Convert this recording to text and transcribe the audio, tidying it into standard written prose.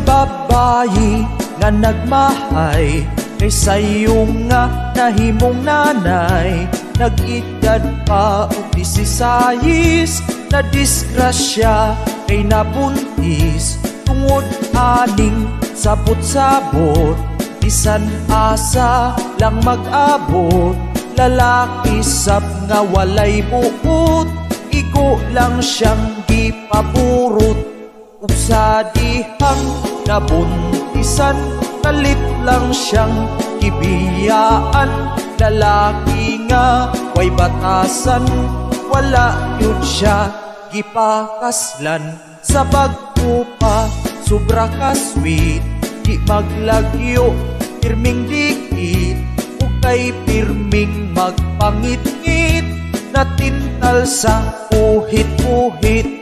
babayi nga nagmahay, kay sayo nga nahimong nanay. Nag-edad pa o 16, na disgrasya kay nabuntis. Tungod aning sabot-sabot, bisan asa lang mag-abot. Lalaki sab nga walay buot, igo lang siyang gipaburot. Ug sa dihang nabuntisan, kalit lang siyang gibiyaan. Lalaki nga way batasan, wala yun siya gipakaslan. Sa bagko pa sobra ka sweet, di maglagyo pirming dikit. Ug kay pirming magpangit-ngit, natintal sa uhit-uhit.